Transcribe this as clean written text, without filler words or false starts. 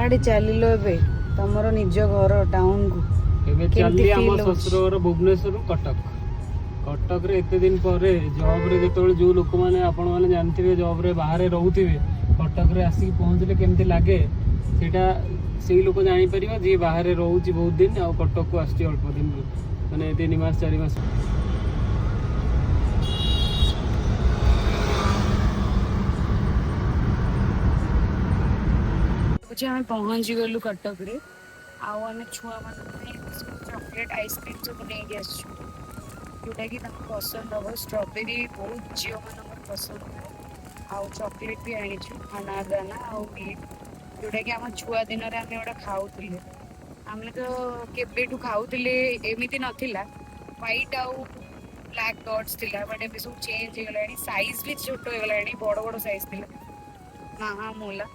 गाड़ी चलिलो एबे तमरो निज घर टाउन को एबे चली हम ससुर घर भुवनेश्वर कटक कटक रे एते दिन पर जॉब रे जेतोल जो लोक माने आपण माने जानथिबे जॉब रे बाहर रहउथिबे कटक रे आसी पहुंचले केमती लागे सेटा सेही लोक जानि परिबा जे बाहर रहउची बहुत दिन आ कटक को आसी अल्प दिन माने 3 मास 4 मास आम पहुँची गलु कटक रे आम छुआ मान चॉकलेट आइसक्रीम सब नहीं जोटा कि पसंद हम स्ट्रॉबेरी बहुत झील मान पसंद आउ चॉकलेट भी आनी खाना दाना आउ जोटा कि आम छुआ दिन में आम गोटे खाऊले आम तो केबेठू खाऊले एमती नाला व्हाइट आउ ब्लैक डॉट्स थिला बट एबे सब चेंज हो गलानी साइज भी छोट हो गलानी बड़ बड़ साइज थिला ना हाँ मोला